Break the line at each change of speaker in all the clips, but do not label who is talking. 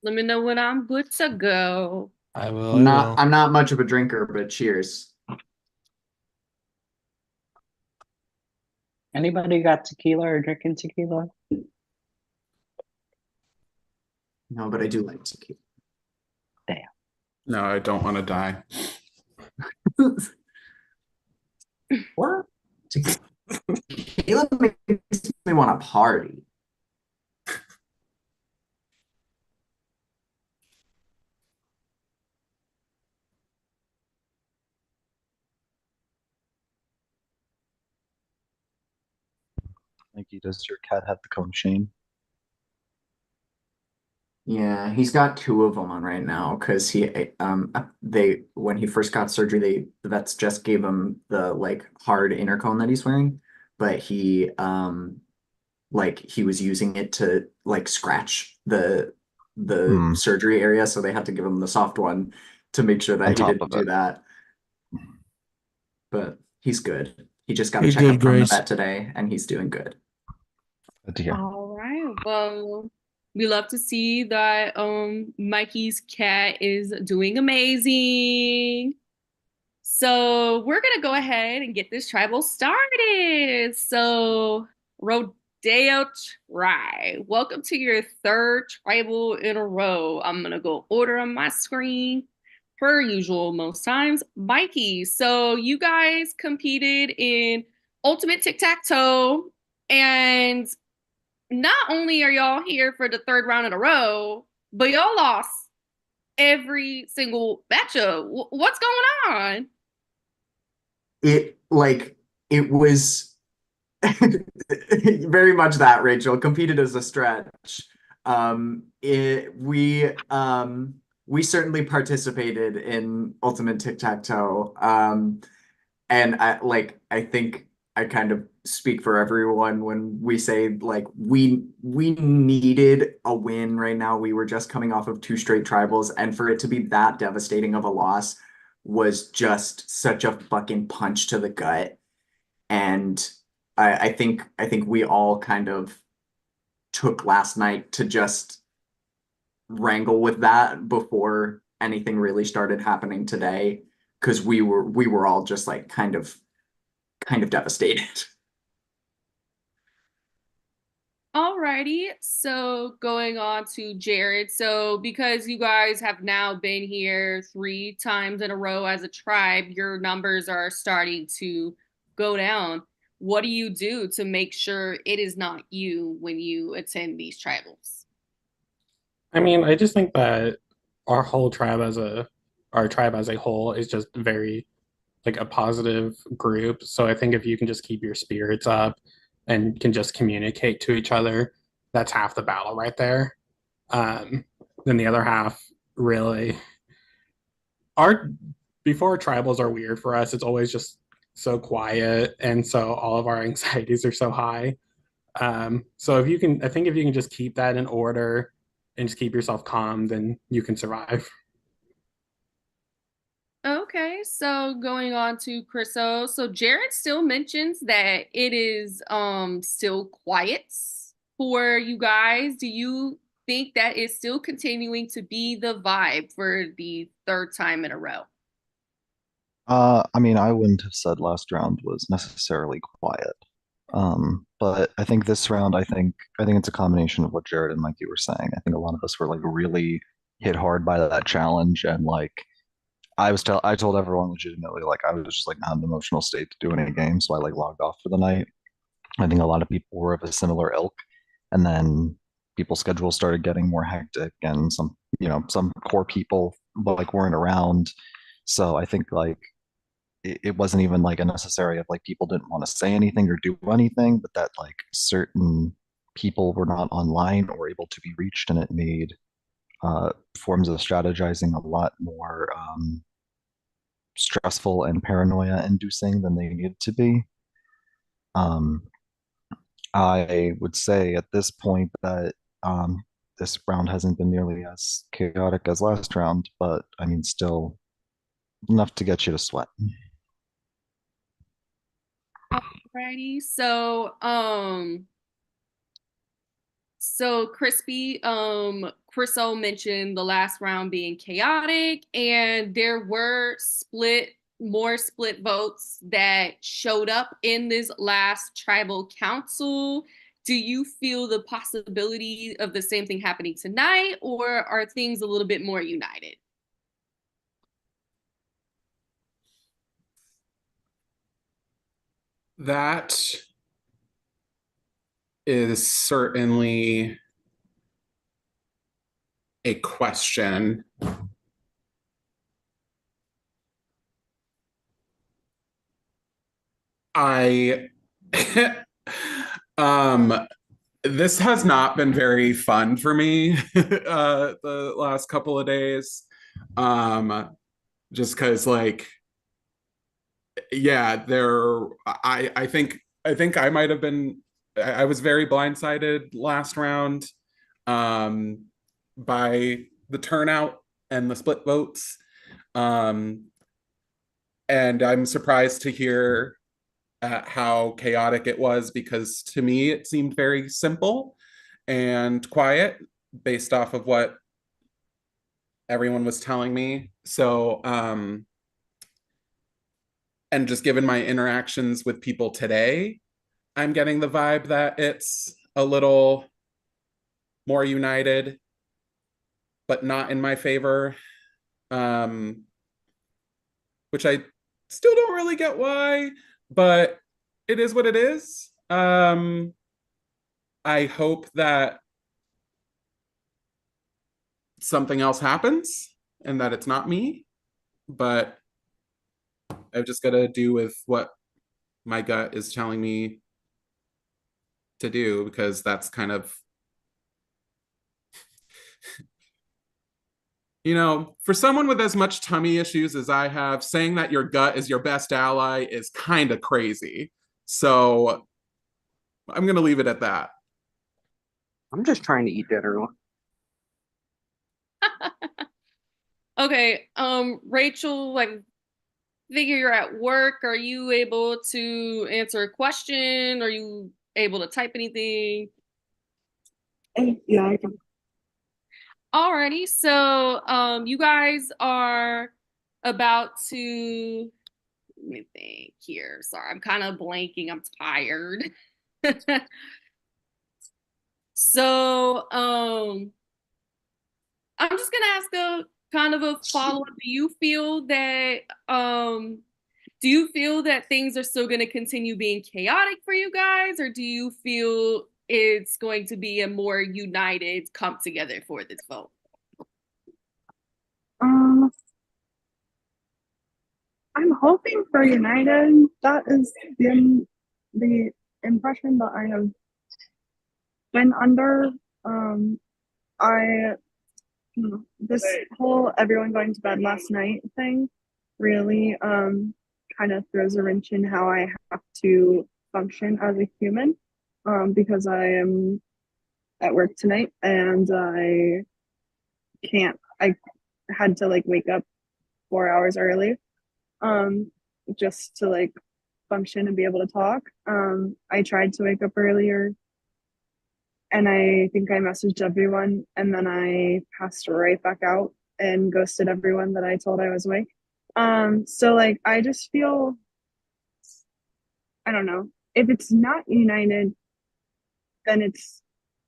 Let me know when I'm good to go.
I will,
I'm
I
not
will.
I'm not much of a drinker, but cheers.
Anybody got tequila or drinking tequila?
No, but I do like tequila.
Damn.
No, I don't want to die.
What? Tequila makes me want to party.
Mikey, does your cat have the cone chain?
Yeah, he's got two of them on right now because they when he first got surgery, the vets just gave him the like hard inner cone that he's wearing, but he was using it to like scratch the
Hmm.
surgery area, so they had to give him the soft one to make sure
On
that he
top
didn't
of
do
it.
that. But he's good. He just got a
He's good,
checkup from the
Grace.
vet today, and he's doing good.
Good to hear.
All right. Well, we love to see that Mikey's cat is doing amazing. So we're gonna go ahead and get this tribal started. So Rodeo Tribe. Welcome to your third tribal in a row. I'm gonna go order on my screen per usual most times. Mikey, so you guys competed in Ultimate Tic-Tac-Toe, and not only are y'all here for the third round in a row, but y'all lost every single matchup. What's going on?
It like it was very much that, Rachel, competed as a stretch. We certainly participated in Ultimate Tic-Tac-Toe. And I think I kind of speak for everyone when we say like we needed a win right now. We were just coming off of two straight tribals, and for it to be that devastating of a loss was just such a fucking punch to the gut. And I think we all kind of took last night to just wrangle with that before anything really started happening today, because we were all just like kind of devastated.
Alrighty, so going on to Jared. So, because you guys have now been here three times in a row as a tribe, your numbers are starting to go down. What do you do to make sure it is not you when you attend these tribals?
I mean, I just think that our whole tribe as a our tribe as a whole is just very like a positive group. So I think if you can just keep your spirits up and can just communicate to each other, that's half the battle right there. Um, then the other half really our before tribals are weird for us. It's always just so quiet, and so all of our anxieties are so high. So if you can, I think if you can just keep that in order and just keep yourself calm, then you can survive.
Okay, so going on to Chriso. So Jared still mentions that it is still quiet for you guys. Do you think that is still continuing to be the vibe for the third time in a row?
I mean, I wouldn't have said last round was necessarily quiet. But I think this round, I think it's a combination of what Jared and Mikey were saying. I think a lot of us were like really hit hard by that challenge, and like I told everyone legitimately like I was just like not in an emotional state to do any games, so I like logged off for the night. I think a lot of people were of a similar ilk, and then people's schedules started getting more hectic, and some core people like weren't around. So I think like it wasn't even like a necessary of like people didn't want to say anything or do anything, but that like certain people were not online or able to be reached, and it made forms of strategizing a lot more stressful and paranoia inducing than they needed to be. Um, I would say at this point that this round hasn't been nearly as chaotic as last round, but I mean, still enough to get you to sweat.
Alrighty, so So Crispy, Chriso mentioned the last round being chaotic, and there were more split votes that showed up in this last tribal council. Do you feel the possibility of the same thing happening tonight, or are things a little bit more united?
That is certainly a question. I um this has not been very fun for me the last couple of days. Just because like yeah, I think I might have been I was very blindsided last round um by the turnout and the split votes. Um and I'm surprised to hear how chaotic it was because to me it seemed very simple and quiet based off of what everyone was telling me. So, and just given my interactions with people today, I'm getting the vibe that it's a little more united, but not in my favor, um, which I still don't really get why, but it is what it is. I hope that something else happens and that it's not me, but I've just got to do with what my gut is telling me to do because that's kind of, for someone with as much tummy issues as I have, saying that your gut is your best ally is kind of crazy. So I'm going to leave it at that.
I'm just trying to eat dinner.
Okay, Rachel, like, figure you're at work. Are you able to answer a question? Are you able to type anything?
Yeah, I can.
Alrighty, so you guys are about to, let me think here. Sorry, I'm kind of blanking. I'm tired. So I'm just gonna ask a kind of a follow-up. Do you feel that things are still gonna continue being chaotic for you guys, or do you feel it's going to be a more united come together for this vote?
Um, I'm hoping for United. That is the impression that I have been under. I this whole everyone going to bed last night thing really kind of throws a wrench in how I have to function as a human. Because I am at work tonight and I had to like wake up 4 hours early um just to like function and be able to talk. I tried to wake up earlier and I think I messaged everyone and then I passed right back out and ghosted everyone that I told I was awake. So like I just feel, I don't know, if it's not united, then it's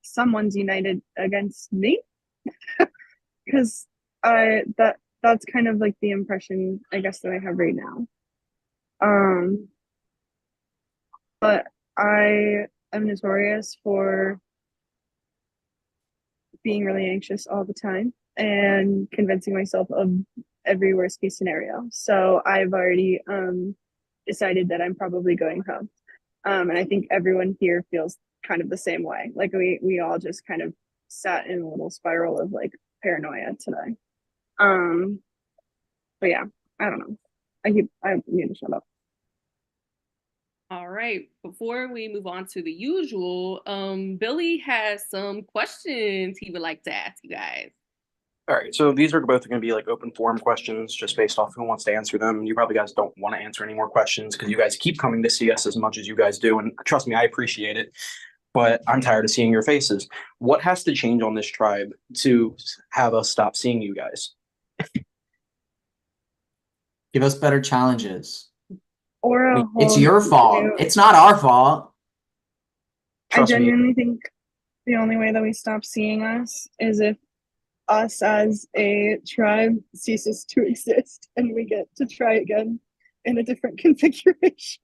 someone's united against me. Because that's kind of like the impression I guess that I have right now. But I am notorious for being really anxious all the time and convincing myself of every worst case scenario. So I've already decided that I'm probably going home. And I think everyone here feels kind of the same way. Like we all just kind of sat in a little spiral of like paranoia today. But yeah, I don't know. I need to shut up.
All right, before we move on to the usual, Billy has some questions he would like to ask you guys.
All right, so these are both going to be like open forum questions just based off who wants to answer them. You probably guys don't want to answer any more questions because you guys keep coming to see us as much as you guys do. And trust me, I appreciate it. but I'm tired of seeing your faces. What has to change on this tribe to have us stop seeing you guys?
Give us better challenges.
Or a
It's
whole
your fault.
new.
It's not our fault.
I
Trust me.
genuinely think the only way that we stop seeing us is if us as a tribe ceases to exist and we get to try again in a different configuration.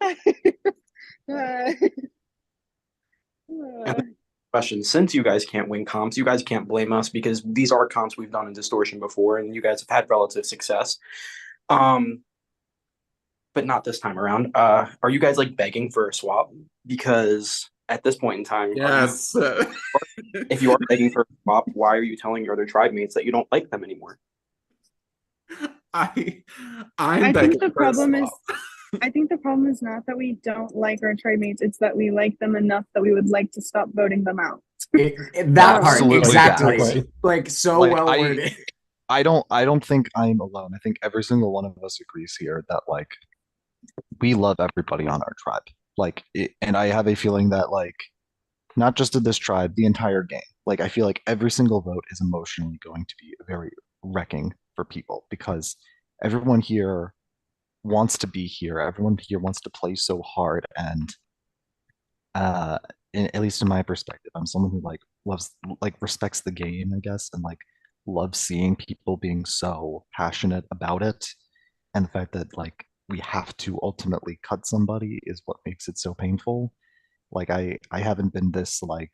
Uh,
And the question, since you guys can't win comps, you guys can't blame us because these are comps we've done in Distortion before, and you guys have had relative success. But not this time around. Are you guys like begging for a swap? Because at this point in time,
Yes.
if you are begging for a swap, why are you telling your other tribe mates that you don't like them anymore?
I'm
I
begging
think the
for a
problem is
swap.
I think the problem is not that we don't like our tribe mates, it's that we like them enough that we would like to stop voting them out.
That part,
Absolutely,
exactly.
exactly.
Like so
Like,
well worded.
I don't think I'm alone. I think every single one of us agrees here that like we love everybody on our tribe. And I have a feeling that like not just in this tribe, the entire game. Like I feel like every single vote is emotionally going to be very wrecking for people because everyone here wants to be here. Everyone here wants to play so hard, and at least in my perspective, I'm someone who like loves, like respects the game, I guess, and like loves seeing people being so passionate about it. And the fact that like we have to ultimately cut somebody is what makes it so painful. Like I haven't been this like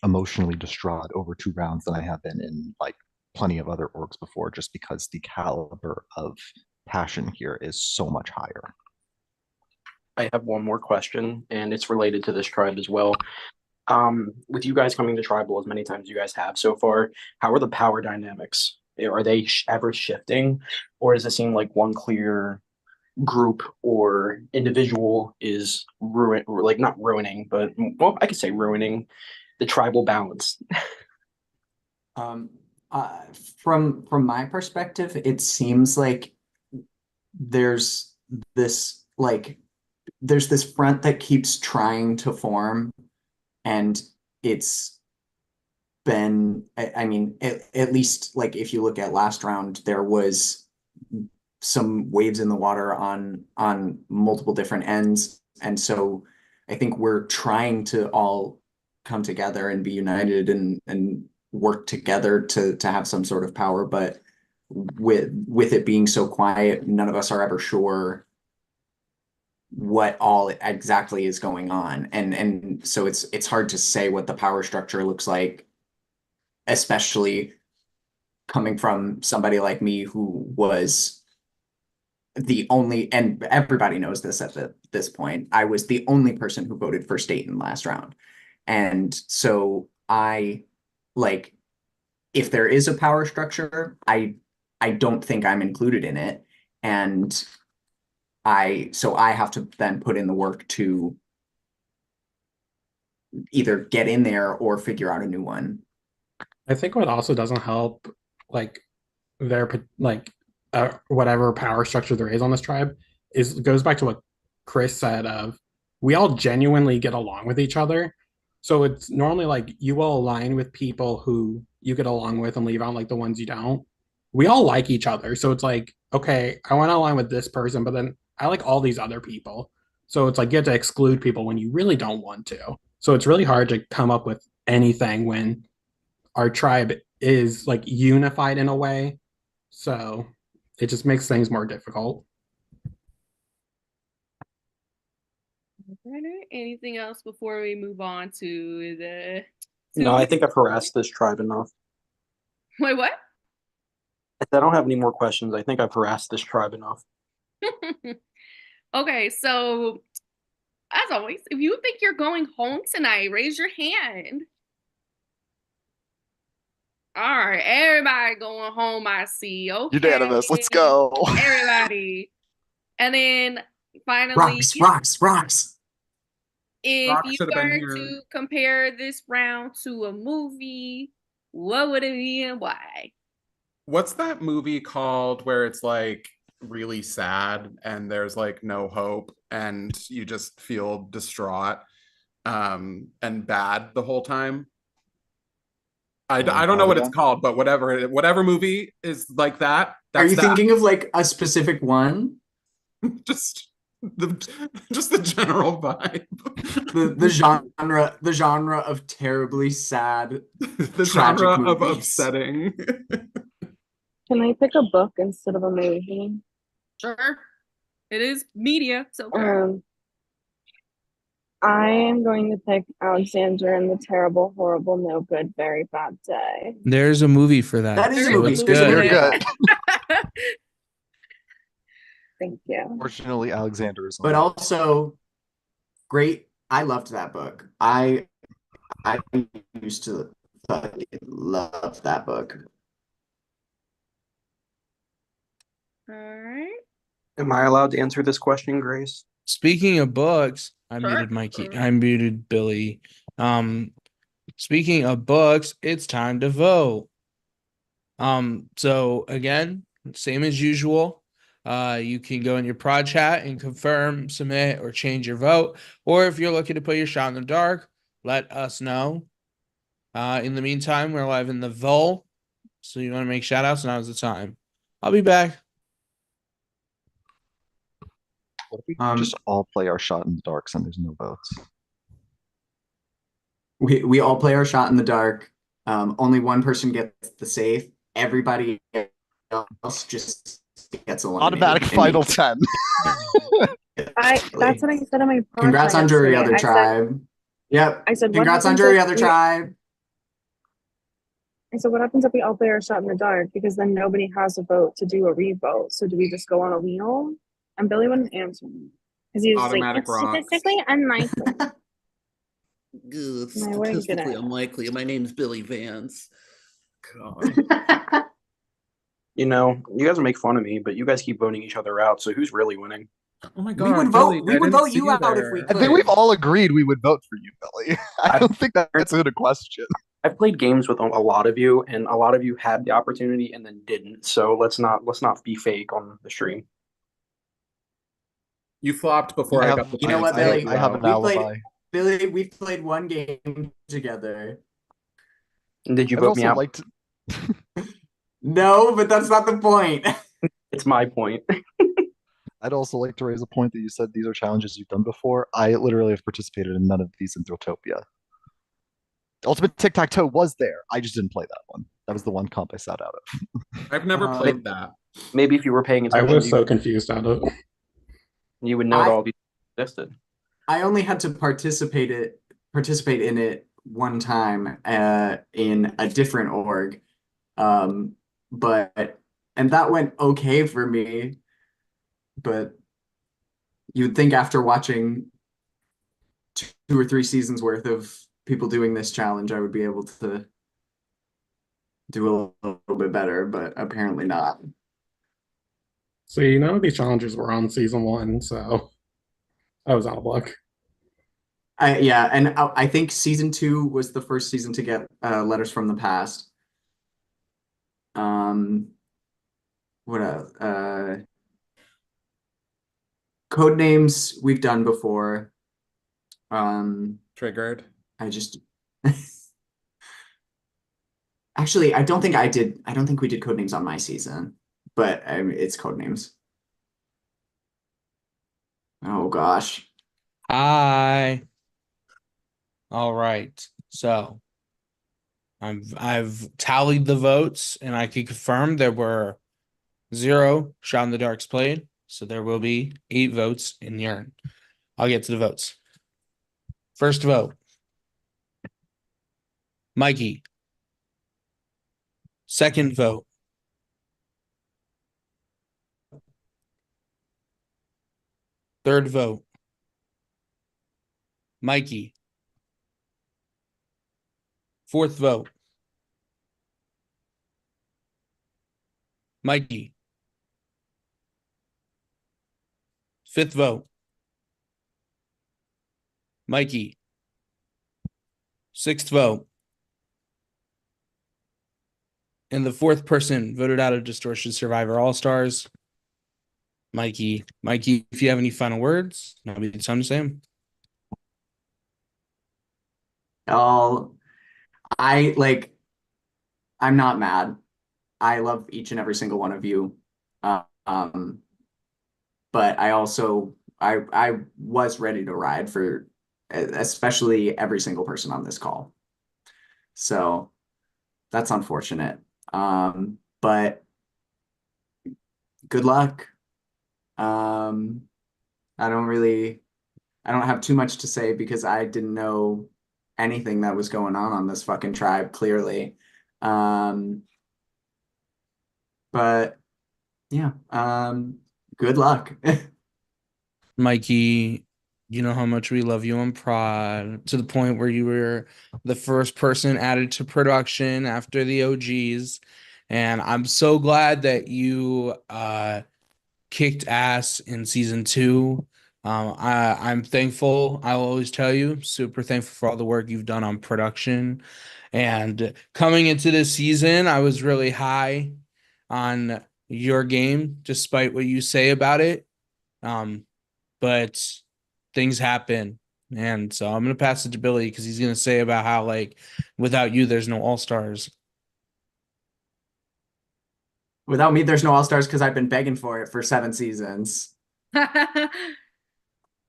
emotionally distraught over 2 rounds than I have been in like plenty of other orgs before, just because the caliber of passion here is so much higher.
I have one more question, and it's related to this tribe as well. With you guys coming to tribal as many times as you guys have so far, how are the power dynamics? Are they ever shifting, or does it seem like one clear group or individual is like not ruining, but well, I could say ruining the tribal balance?
Um, from my perspective, it seems like there's this like there's this front that keeps trying to form, and it's been I mean at least like if you look at last round, there was some waves in the water on multiple different ends, and so I think we're trying to all come together and be united and work together to have some sort of power, but with it being so quiet, none of us are ever sure what all exactly is going on, and so it's hard to say what the power structure looks like, especially coming from somebody like me who was the only, and everybody knows this at this point, I was the only person who voted for Staten last round. And so I like, if there is a power structure, I don't think I'm included in it. And so I have to then put in the work to either get in there or figure out a new one.
I think what also doesn't help, like their like whatever power structure there is on this tribe, is goes back to what Chris said of we all genuinely get along with each other. So it's normally like you will align with people who you get along with and leave out like the ones you don't. We all like each other. So it's like, okay, I want to align with this person, but then I like all these other people. So it's like you have to exclude people when you really don't want to. So it's really hard to come up with anything when our tribe is like unified in a way. So it just makes things more difficult.
Anything else before we move on to the
No, I think I've harassed this tribe enough.
Wait, what?
If I don't have any more questions, I think I've harassed this tribe enough.
Okay, so as always, if you think you're going home tonight, raise your hand. All right, everybody going home, I see. Okay.
Unanimous. Let's go.
Everybody. And then finally,
Rocks.
if
Rock
you
should have been
were
here.
to compare this round to a movie, what would it be and why?
What's that movie called where it's like really sad and there's like no hope and you just feel distraught? and bad the whole time. I
Oh,
don't know what it's
Rodeo?
called, but whatever movie is like that,
Are
that's
you
that.
thinking of like a specific one?
Just the just the general vibe.
The genre of terribly sad,
The
tragic
genre of
movies.
upsetting.
Can I pick a book instead of a movie?
Sure. It is media, so
I am going to pick Alexander and the Terrible, Horrible, No Good, Very Bad Day.
There's a movie for that.
That is a
There
movie.
is a
There's a
movie
movie
for
for
You're
that.
good.
Thank you.
Fortunately, Alexander is
But
alive.
also great. I loved that book. I used to fucking love that book.
All right.
Am I allowed to answer this question, Grace?
Speaking of books, I
Sure.
muted Mikey. I muted Billy. Speaking of books, it's time to vote. So again, same as usual. You can go in your prod chat and confirm, submit, or change your vote. Or if you're looking to put your shot in the dark, let us know. In the meantime, we're live in the Vol. So you want to make shout outs, now's the time. I'll be back.
What if we just all play our shot in the dark and there's no votes?
We all play our shot in the dark. Only one person gets the safe. Everybody else just gets eliminated.
Automatic final 10.
That's what I said on my podcast.
Congrats on Jury
yesterday.
Other Tribe. Yep.
I said, what
Congrats on
happens
Jury
if
Other
we-
Tribe.
I said, what happens if we all play our shot in the dark? Because then nobody has a vote to do a revote. So do we just go on a wheel? And Billy wouldn't answer me. Because he was
Automatic
like,
rocks.
it's statistically unlikely.
Good.
And I wouldn't get
Statistically
it.
unlikely. My name's Billy Vance. God.
You know, you guys make fun of me, but you guys keep voting each other out. So who's really winning?
Oh my
We
god,
would
Billy,
vote. We
I
would
didn't
vote
see
you out if we
there.
I think we've all agreed we would vote for you, Billy. I don't think that's a question.
I've played games with a lot of you, and a lot of you had the opportunity and then didn't. So let's not be fake on the stream.
You flopped before I got the
You know
chance
what,
to vote
Billy?
you
I have
out.
an
We played-
alibi.
Billy, we've played one game together.
Did you
I'd
vote me
also
out?
like to.
No, but that's not the point.
It's my point.
I'd also like to raise a point that you said these are challenges you've done before. I literally have participated in none of these in Throtopia. Ultimate Tic-Tac-Toe was there. I just didn't play that one. That was the one comp I sat out of.
I've never played that.
Maybe if you were paying
I
attention,
was so confused at it.
you would know that all these existed.
I only had to participate in it one time in a different org. And that went okay for me. But you'd think after watching 2 or 3 seasons worth of people doing this challenge, I would be able to do a little bit better, but apparently not.
See, none of these challenges were on season 1, so I was out of luck.
Yeah, and I think season 2 was the first season to get letters from the past. What else? Code names we've done before.
Triggered.
I just actually I don't think we did code names on my season, but it's code names. Oh gosh.
Hi. All right. So I've tallied the votes and I can confirm there were 0 shot in the darks played. So there will be 8 votes in the urn. I'll get to the votes. First vote. Mikey. Second vote. Third vote. Mikey. Fourth vote. Mikey. Fifth vote. Mikey. Sixth vote. And the fourth person voted out of Distortion Survivor All Stars. Mikey. Mikey, if you have any final words, now be the time to say them.
Oh, I like, I'm not mad. I love each and every single one of you. Um, but I also I was ready to ride for especially every single person on this call. So that's unfortunate. But good luck. Um, I don't really I don't have too much to say because I didn't know anything that was going on this fucking tribe clearly. Um, but yeah, good luck.
Mikey, you know how much we love you on Prod to the point where you were the first person added to production after the OGs. And I'm so glad that you kicked ass in season 2. I'm thankful. I'll always tell you, super thankful for all the work you've done on production. And coming into this season, I was really high on your game, despite what you say about it. But things happen. And so I'm gonna pass it to Billy because he's gonna say about how like without you, there's no all stars.
Without me, there's no All-Stars because I've been begging for it for 7 seasons.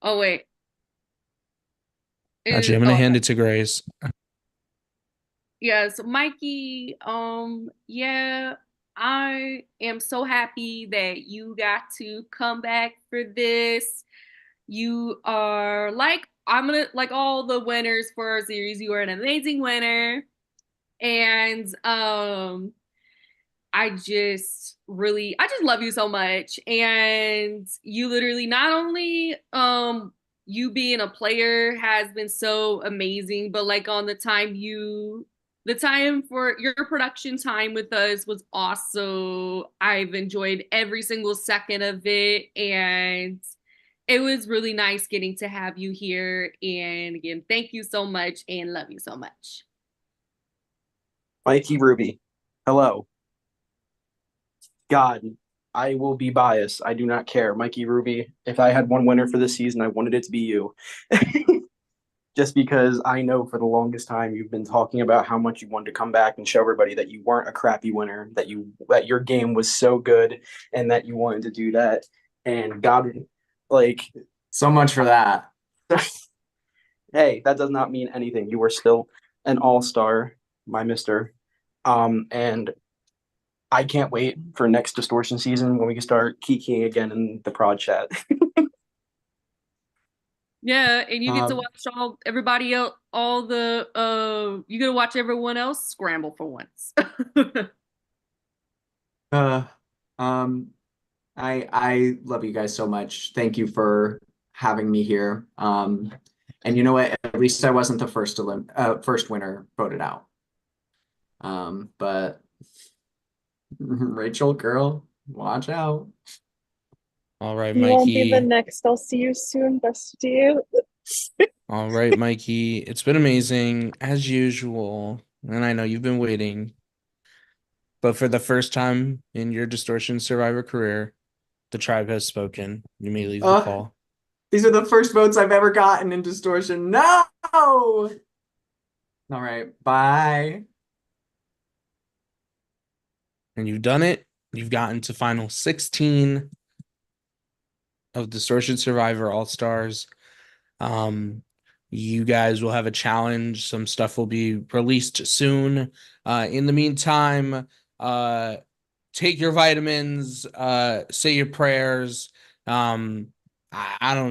Oh wait.
Actually, I'm gonna
Oh
hand it to Grace.
yeah, so Mikey, yeah, I am so happy that you got to come back for this. You are like I'm gonna like all the winners for our series. You are an amazing winner. And I just love you so much. And you literally not only you being a player has been so amazing, but like on the time for your production time with us was also I've enjoyed every single second of it, and it was really nice getting to have you here. And again, thank you so much and love you so much.
Mikey Ruby, hello. God, I will be biased. I do not care. Mikey Ruby, if I had one winner for this season, I wanted it to be you. Just because I know for the longest time you've been talking about how much you wanted to come back and show everybody that you weren't a crappy winner, that your game was so good and that you wanted to do that. And God, like,
So much for that.
hey, that does not mean anything. You are still an all-star, my mister. And I can't wait for next distortion season when we can start kikiing again in the prod chat.
Yeah, and you get to
Um,
watch all everybody else, all the you get to watch everyone else scramble for once.
uh, um, I love you guys so much. Thank you for having me here. And you know what? At least I wasn't the first winner voted out. But Rachel, girl, watch out.
All right,
You won't be the
Mikey.
next. I'll see you soon. Best to you.
All right, Mikey. It's been amazing as usual. And I know you've been waiting. But for the first time in your Distortion Survivor career, the tribe has spoken. You may leave the
Uh,
call.
these are the first votes I've ever gotten in distortion. No! All right, bye.
And you've done it. You've gotten to final 16 of Distortion Survivor All Stars. Um, you guys will have a challenge. Some stuff will be released soon. In the meantime, take your vitamins, say your prayers. I don't know.